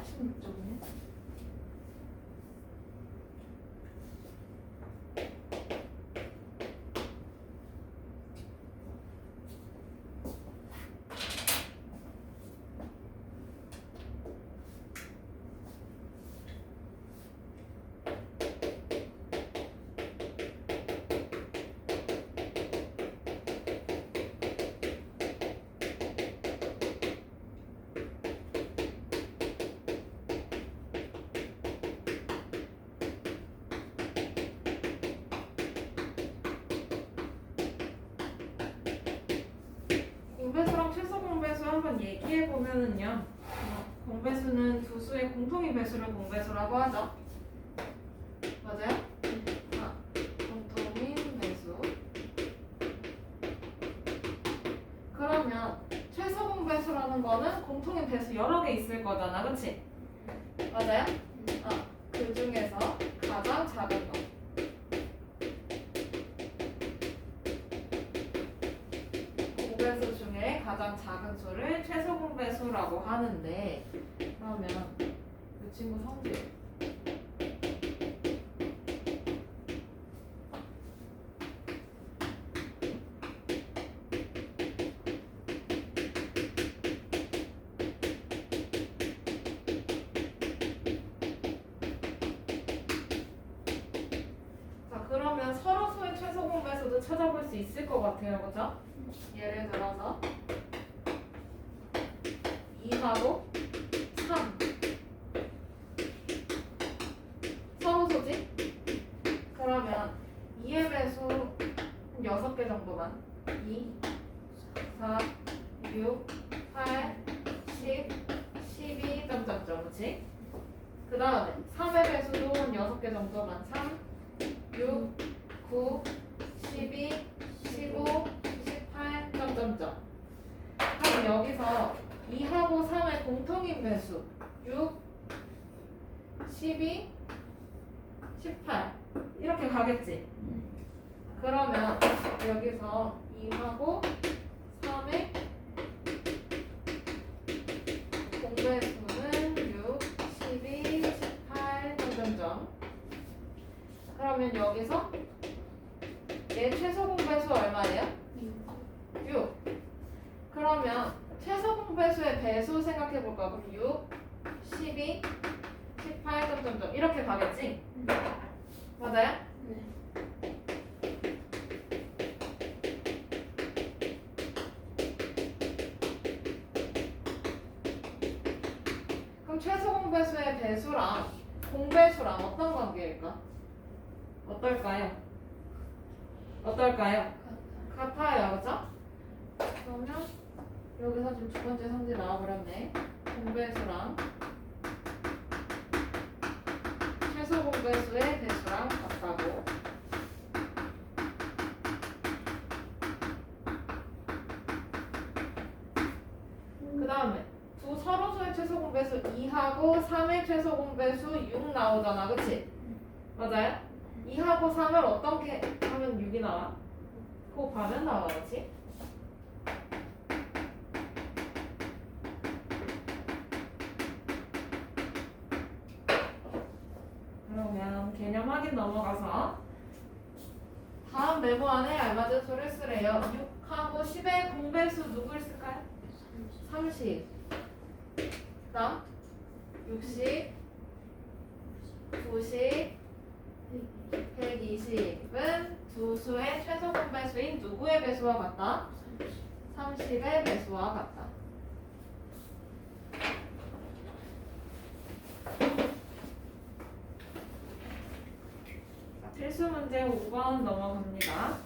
16점이요? 공배수랑 최소 공배수 한번 얘기해 보면은요. 공배수는 두 수의 공통인 배수를 공배수라고 하죠. 맞아요? 공통인 배수. 그러면 최소 공배수라는 거는 공통인 배수 여러 개 있을 거잖아, 그렇지? 맞아요? 그 중에서 가장 작은 거. 공배수 중에 가장 작은 수를 최소 공배수라고 하는데, 그러면 이 친구 성질. 자, 그러면 서로 수의 최소 공배수도 찾아볼 수 있을 것 같아요, 그죠? 예를 들어서 2하고 3 서로 소지? 그러면 2의 배수 6개 정도만 2, 4, 6, 8, 10, 12 점점점 그치? 그 다음에 3의 배수도 6개 정도만 3, 6, 9, 12, 15, 18 점점점. 그럼 여기서 2하고 3의 공통인 배수 6, 12, 18 이렇게 가겠지? 그러면 여기서 2하고 3의 공배수는 6, 12, 18 점점점. 그러면 여기서 얘 최소 공배수 얼마예요? 6. 그러면 최소 공배수의 배수 생각해 볼까? 그럼 6, 12, 18 점점점 이렇게 가겠지? 맞아요? 네. 그럼 최소 공배수의 배수랑 공배수랑 어떤 관계일까? 어떨까요? 어떨까요? 같아요, 그죠? 그러면 여기서 지금 두 번째 성질 나와버렸네. 공배수랑 최소 공배수의 배수랑 같다고. 그 다음에 두 서로수의 최소 공배수 2하고 3의 최소 공배수 6 나오잖아, 그치? 맞아요? 2하고 3을 어떻게 하면 6이 나와? 곱하면 나와, 그치? 그러면 개념 확인 넘어가서 다음 메모 안에 알맞은 수를 쓰래요. 6하고 10의 공배수 누구를 쓸까요? 30. 그다음 60, 90, 120은 두 수의 최소 공배수인 누구의 배수와 같다? 30의 배수와 같다. 자, 필수 문제 5번 넘어갑니다.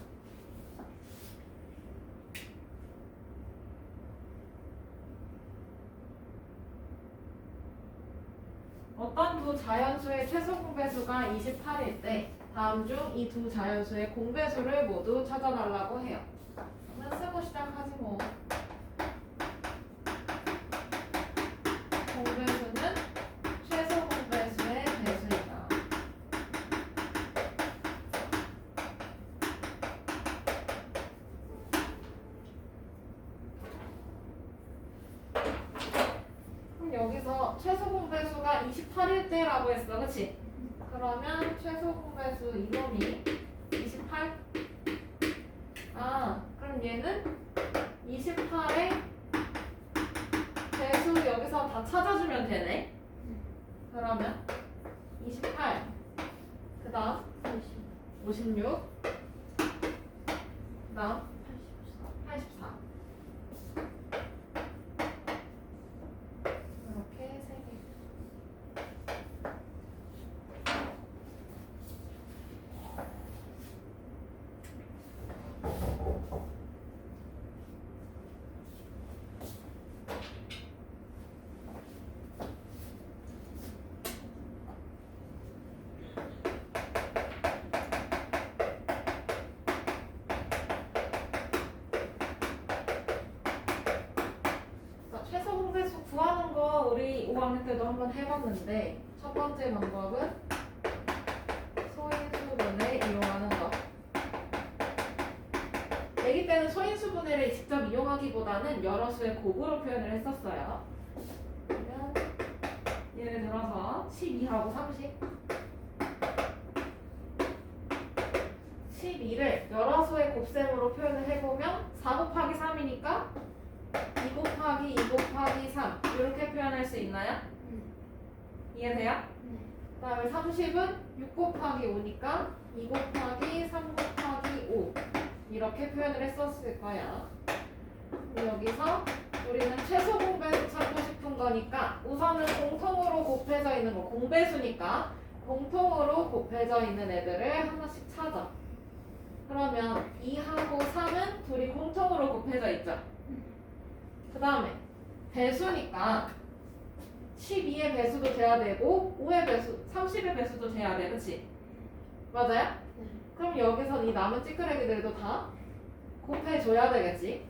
어떤 두 자연수의 최소 공배수가 28일 때 다음 중 이 두 자연수의 공배수를 모두 찾아달라고 해요. 그러면 쓰고 시작하지 뭐. 공배수는 최소 공배수의 배수이다. 그럼 여기서 최소 공배수 아까 28일 때라고 했어, 그치? 그러면 최소 공배수 이놈이 28? 아, 그럼 얘는 28의 배수 여기서 다 찾아주면 되네. 그러면 28, 그 다음 56, 그 다음 84. 이렇게 세 개. 최소 공배수 구하는 거 우리 5학년 때도 한번 해봤는데 첫 번째 방법은 소인수분해 이용하는 거. 아기 때는 소인수분해를 직접 이용하기보다는 여러 수의 곱으로 표현을 했었어요. 그러면 예를 들어서 12하고 30 12를 여러 수의 곱셈으로 표현을 해보면 4 곱하기 3이니까 2 곱하기 2 곱하기 3 이렇게 표현할 수 있나요? 이해돼요? 그 다음에 30은 6 곱하기 5니까 2 곱하기 3 곱하기 5 이렇게 표현을 했었을 거야. 여기서 우리는 최소 공배수 찾고 싶은 거니까 우선은 공통으로 곱해져 있는 거 공배수니까 공통으로 곱해져 있는 애들을 하나씩 찾아. 그러면 2하고 3은 둘이 공통으로 곱해져 있죠. 그 다음에 배수니까 12의 배수도 돼야 되고 5의 배수, 30의 배수도 돼야 돼. 그치? 맞아요? 그럼 여기서 이 남은 찌끄레기들도 다 곱해줘야 되겠지?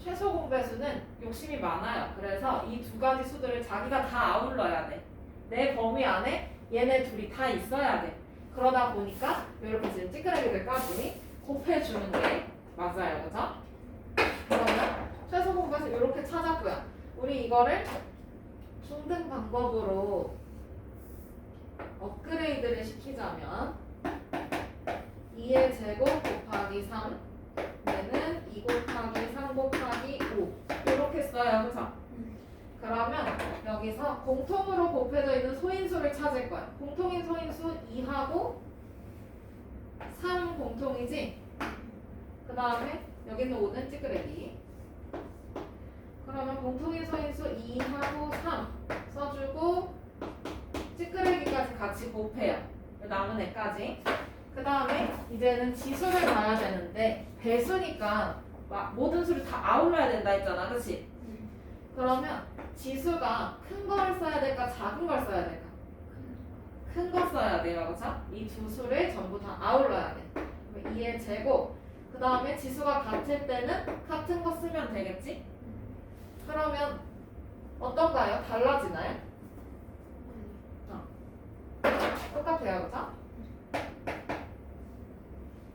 최소 공배수는 욕심이 많아요. 그래서 이 두 가지 수들을 자기가 다 아울러야 돼. 내 범위 안에 얘네 둘이 다 있어야 돼. 그러다 보니까 이렇게 지금 찌끄레기들까지 곱해주는 게 맞아요. 그죠? 그러면 최소 공배수 이렇게 찾았고요. 우리 이거를 중등 방법으로 업그레이드를 시키자면 2의 제곱 곱하기 3 얘는 2 곱하기 3 곱하기 5 이렇게 써요. 그죠? 그러면 여기서 공통으로 곱해져 있는 소인수를 찾을 거야. 공통인 소인수 2하고 3 공통이지? 그 다음에 여기는 5는 찌끄레기. 그러면 공통인 소인수 2하고 3 써주고 찌끄레기까지 같이 곱해요. 남은 애까지. 그 다음에 이제는 지수를 봐야 되는데 배수니까 모든 수를 다 아울러야 된다 했잖아. 그치? 그러면 지수가 큰 걸 써야 될까 작은 걸 써야 될까? 큰 거 써야 돼요. 그쵸? 이 두 수를 전부 다 아울러야 돼. 2의 제곱. 그 다음에 지수가 같을 때는 같은 거 쓰면 되겠지? 그러면 어떤가요? 달라지나요? 똑같아요. 그쵸?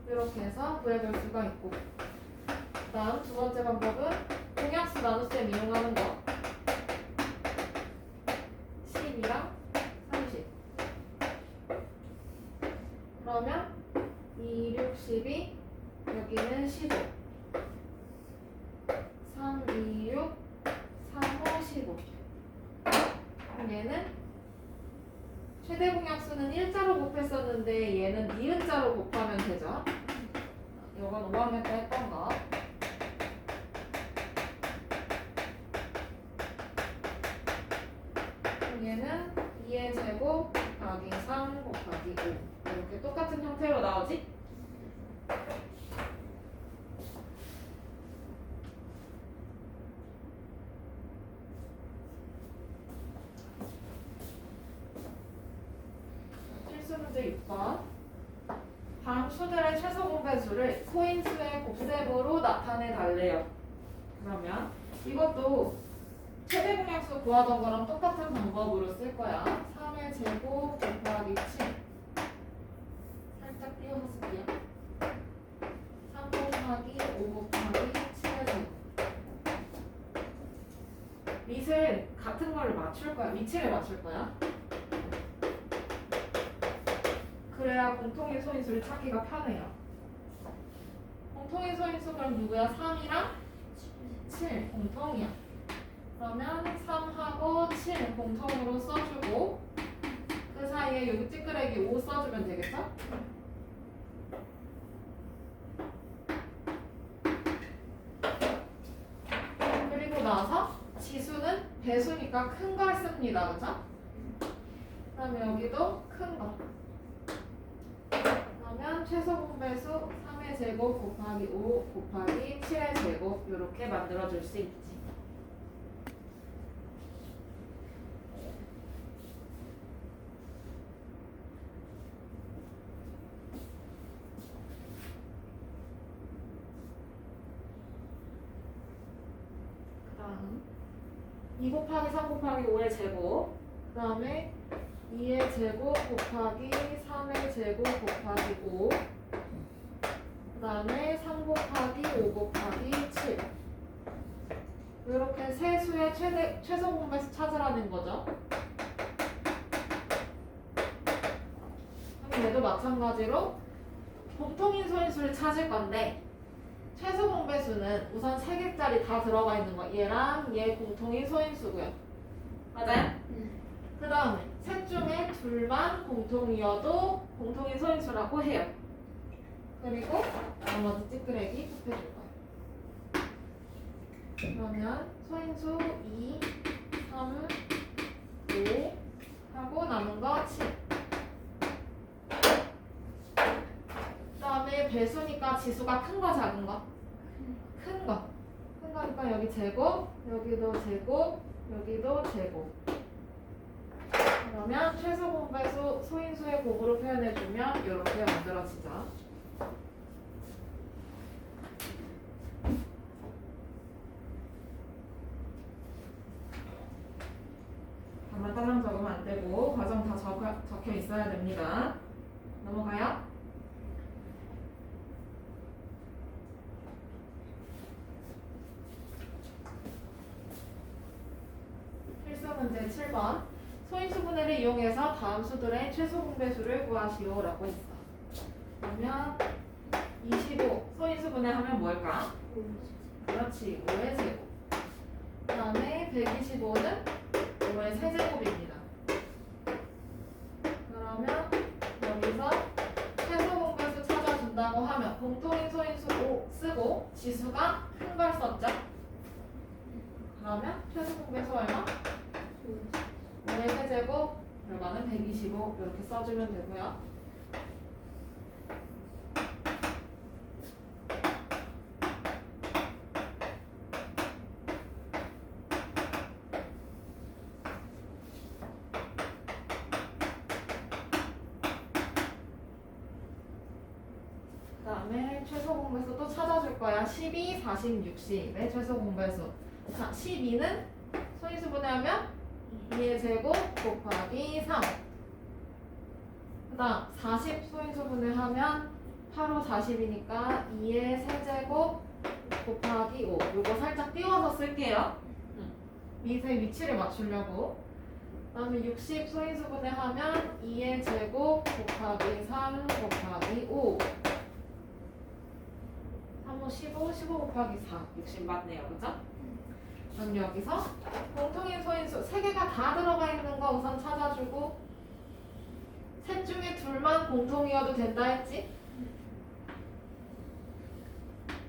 이렇게 해서 구해볼 수가 있고 그 다음 두 번째 방법은 공약수 나눗셈 이용하는 거 12랑 30 그러면 2, 6, 12 여기는 15 3, 2, 6 3, 5, 15 그럼 얘는 최대 공약수는 일자로 곱했었는데 얘는 니은자로 곱하면 되죠. 이건 5학년 때 했던 거. 얘는 2의 제곱 곱하기 3 곱하기 5 이렇게 똑같은 형태로 나오지? 필수 문제 6번 다음 수들의 최소 공배수를 소인수의 곱셈으로 나타내 달래요. 그러면 이것도 최대 공약수 구하던 거랑 똑같은 방법으로 쓸 거야. 3의 제곱 곱하기 7 살짝 띄워서 쓸게요. 3 곱하기 5 곱하기 7의 제곱 밑을 같은 걸 맞출 거야. 위치를 맞출 거야. 그래야 공통인 소인수를 찾기가 편해요. 공통인 소인수 그럼 누구야? 3이랑 7 공통이야. 그러면 3하고 7 공통으로 써주고 그 사이에 여기 찌끄레기 5 써주면 되겠죠? 그리고 나서 지수는 배수니까 큰 걸 씁니다. 그죠? 그럼 여기도 큰 거. 그러면 최소 공배수 3의 제곱 곱하기 5 곱하기 7의 제곱 이렇게 만들어줄 수 있지. 그 다음 2 곱하기 3 곱하기 5의 제곱 그 다음에 2의 제곱 곱하기 3의 제곱 곱하기 5 그 다음에 3 곱하기 5 곱하기 7 이렇게 세 수의 최소 공배수 찾으라는 거죠. 그럼 얘도 마찬가지로 공통인 소인수를 찾을 건데 최소 공배수는 우선 3개짜리 다 들어가 있는 거 얘랑 얘 공통인 소인수고요. 맞아요? 그 다음에 셋 중에 둘만 공통이어도 공통인 소인수라고 해요. 그리고 나머지 찌끄레기 곱해줄 거예요. 그러면 소인수 2, 3, 5 하고 남은 거 7. 그 다음에 배수니까 지수가 큰 거 작은 거? 큰 거. 큰 거니까 여기 제곱, 여기도 제곱, 여기도 제곱. 그러면 최소 공배수 소인수의 곱으로 표현해주면 이렇게 만들어지죠. 다만 딸랑 적으면 안 되고 과정 다 적혀 있어야 됩니다. 넘어가요. 필수 문제 7번. 소인수 분해를 이용해서 다음 수들의 최소 공배수를 구하시오라고 했어. 그러면 25 소인수 분해하면 뭘까? 그렇지, 5의 제곱. 그 다음에 125는 5의 세제곱입니다. 그러면 여기서 최소 공배수 찾아준다고 하면 공통인 소인수 5 쓰고 지수가 큰 걸 썼죠? 그러면 최소 공배수 얼마? 5의 세제곱 결과는 125 이렇게 써주면 되고요. 그 다음에 최소 공배수 또 찾아줄 거야. 12, 40, 60의 최소 공배수. 자, 12는 소인수 분해하면 2의 제곱 곱하기 3. 그 다음 40 소인수 분해하면 8호 40이니까 2의 세제곱 곱하기 5. 요거 살짝 띄워서 쓸게요. 밑에 위치를 맞추려고. 그 다음에 60 소인수 분해하면 2의 제곱 곱하기 3 곱하기 5. 3호 15, 15 곱하기 4. 60 맞네요. 그죠? 그럼 여기서 공통인 소인수 3개가 다 들어가 있는 거 우선 찾아주고 셋 중에 둘만 공통이어도 된다 했지?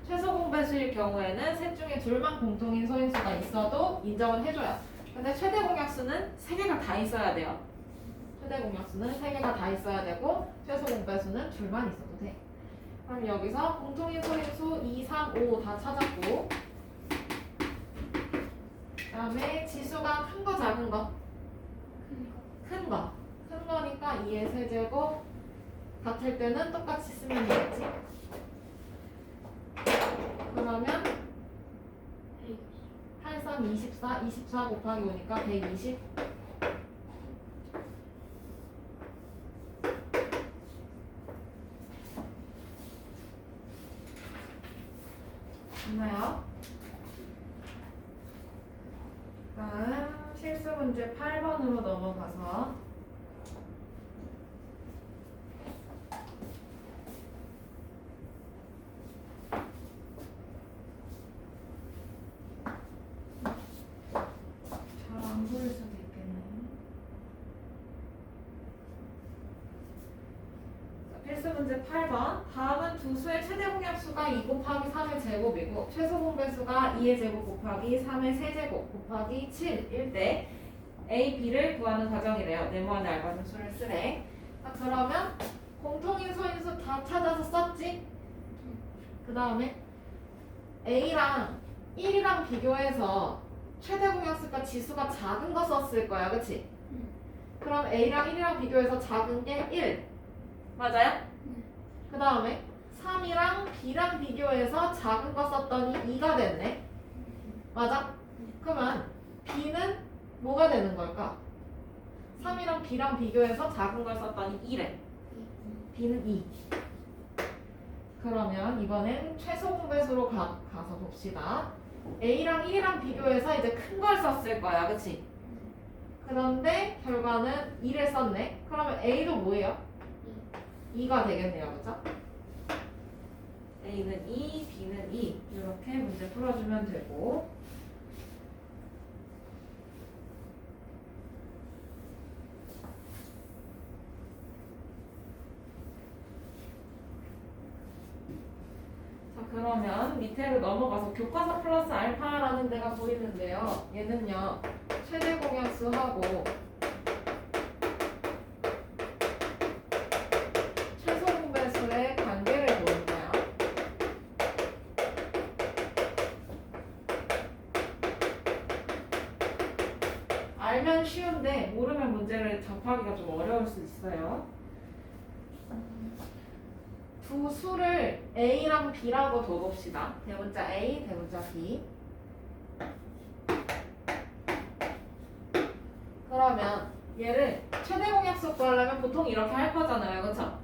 최소 공배수일 경우에는 셋 중에 둘만 공통인 소인수가 있어도 인정을 해줘요. 근데 최대 공약수는 3개가 다 있어야 돼요. 최대 공약수는 3개가 다 있어야 되고 최소 공배수는 둘만 있어도 돼. 그럼 여기서 공통인 소인수 2, 3, 5 다 찾았고 그 다음에 지수가 큰 거 작은 거? 큰 거. 큰 거니까 2의 세제곱 같을 때는 똑같이 쓰면 되겠지. 그러면 8, 3, 24, 24 곱하기 5니까 120. 됐나요? 그 문제 8번으로 넘어가서 잘 안 보일 수도 있겠네. 자, 필수 문제 8번. 다음은 두 수의 최대 공약수가 2 곱하기 3의 제곱이고 최소 공배수가 2의 제곱 곱하기 3의 세제곱 곱하기 7일 때 A, B를 구하는 과정이래요. 네모안에 알맞은 수를 쓰래. 자, 그러면 공통인 소인수 다 찾아서 썼지? 그 다음에 A랑 1이랑 비교해서 최대 공약수가 지수가 작은 거 썼을 거야. 그치? 그럼 A랑 1이랑 비교해서 작은 게 1. 맞아요? 그 다음에 3이랑 B랑 비교해서 작은 거 썼더니 2가 됐네. 맞아? 그러면 B는 뭐가 되는 걸까? 3이랑 B랑 비교해서 작은 걸 썼더니 2래. B는 2. 그러면 이번엔 최소 공배수로 가서 봅시다. A랑 1이랑 비교해서 이제 큰 걸 썼을 거야. 그치? 그런데 결과는 2를 썼네. 그러면 A도 뭐예요? 2가 되겠네요. 그죠? A는 2, B는 2. 이렇게 문제 풀어주면 되고. 자, 그러면 밑에로 넘어가서 교과서 플러스 알파라는 데가 보이는데요. 얘는요, 최대 공약수하고 최소 공배수의 관계를 보는 거야. 알면 쉬운데 모르면 문제를 접하기가 좀 어려울 수 있어요. 두 수를 A랑 B라고 둬봅시다. 대문자 A, 대문자 B. 그러면 얘를 최대 공약수 구하려면 보통 이렇게 할 거잖아요. 그쵸?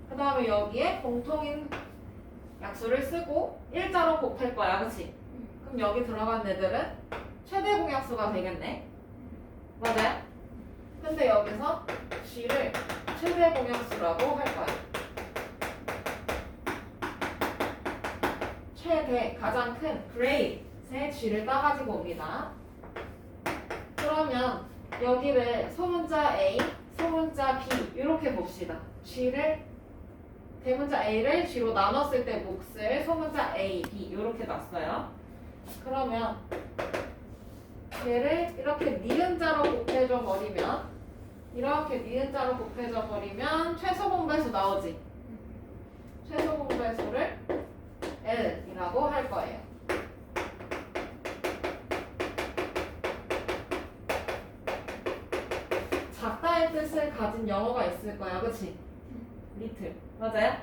그 다음에 여기에 공통인 약수를 쓰고 일자로 곱할 거야. 그치? 그럼 여기 들어간 애들은 최대 공약수가 되겠네. 맞아요? 근데 여기서 G를 최대 공약수라고 할 거야. 최대, 가장 큰 great의 G를 따가지고 옵니다. 그러면 여기를 소문자 A, 소문자 B 이렇게 봅시다. G를 대문자 A를 G로 나눴을 때 몫을 소문자 A, B 이렇게 놨어요. 그러면 얘를 이렇게 니은자로 곱해줘 버리면 이렇게 니은자로 곱해줘 버리면 최소 공배수 나오지. 최소 공배수를 L이라고 할 거예요. 작다의 뜻을 가진 영어가 있을 거야. 그치? 리틀. 맞아요?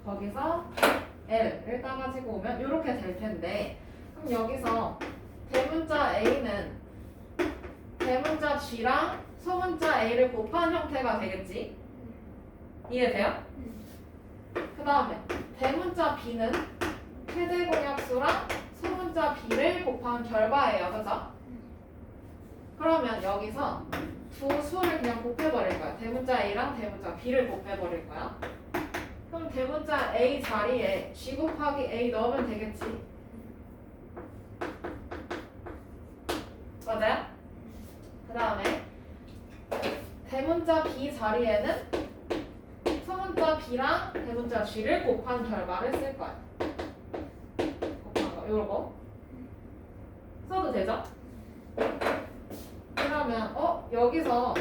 거기서 L을 따가지고 오면 이렇게 될 텐데 그럼 여기서 대문자 A는 대문자 G랑 소문자 A를 곱한 형태가 되겠지? 이해돼요? 그 다음에 대문자 B는 최대 공약수랑 소문자 B를 곱한 결과예요. 그죠? 그러면 여기서 두 수를 그냥 곱해버릴 거야. 대문자 A랑 대문자 B를 곱해버릴 거야. 그럼 대문자 A 자리에 G 곱하기 A 넣으면 되겠지? 맞아요? 그 다음에 대문자 B 자리에는 소문자 B랑 대문자 G를 곱한 결과를 쓸 거야. 곱한 거, 요거 써도 되죠? 그러면 여기서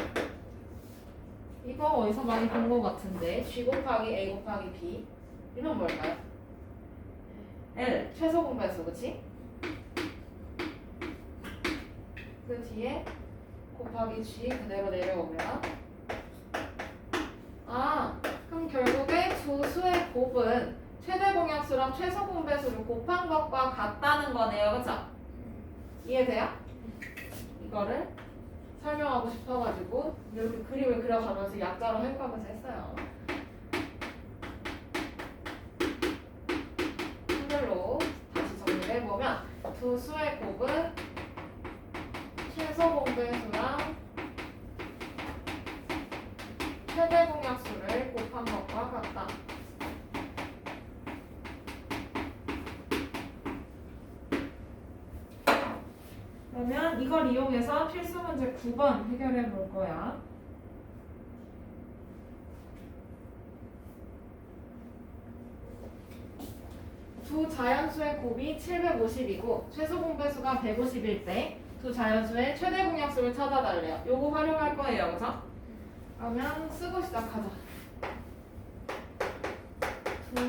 이거 어디서 많이 본 것 같은데 G 곱하기 A 곱하기 B 이건 뭘까요? L 최소 공배수 그치? 그 뒤에 곱하기 G 그대로 내려오면 그럼 결국에 두 수의 곱은 최대 공약수랑 최소 공배수를 곱한 것과 같다는 거네요. 그쵸? 이해돼요? 이거를 설명하고 싶어가지고 이렇게 그림을 그려가면서 약자로 해가면서 했어요. 한글로 다시 정리를 해보면 두 수의 곱은 최소 최소 공배수랑 최대 공약수를 곱한 것과 같다. 그러면 이걸 이용해서 필수 문제 9번 해결해 볼 거야. 두 자연수의 곱이 750이고 최소 공배수가 150일 때 두 자연수의 최대 공약수를 찾아달래요. 요거 활용할 거예요. 그죠? 그러면 쓰고 시작하자. 두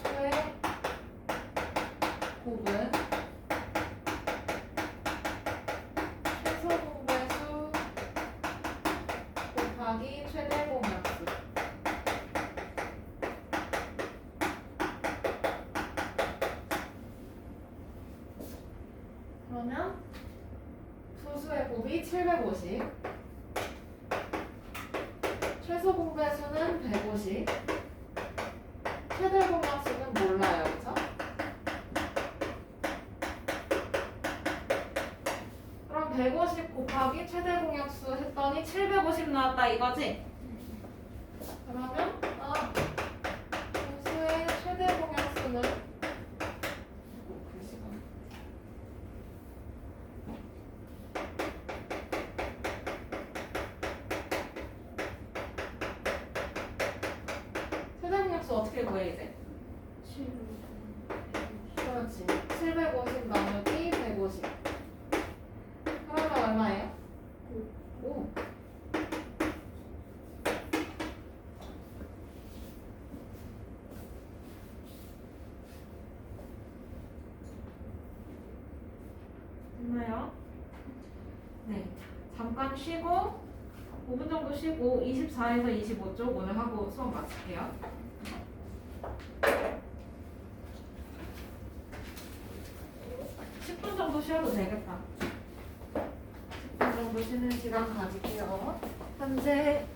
수의 곱은 최소 공배수 곱하기 최대 공약수. 그러면 두 수의 곱이 750, 최소 공배수는 150, 최대 공약수는 몰라요. 그죠? 그럼 150 곱하기 최대 공약수 했더니 750 나왔다 이거지? 그러면 두 수의 최대 공약수는 글씨가 최대 공약수 어떻게 구해 이제? 그렇지. 750 나누기 150. 그러면 얼마예요? 5. 됐나요? 네. 잠깐 쉬고 5분 정도 쉬고 24에서 25쪽 오늘 하고 수업 마칠게요. 10분 정도 쉬어도 되겠다. 10분 정도 쉬는 시간 가질게요. 현재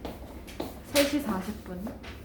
3시 40분.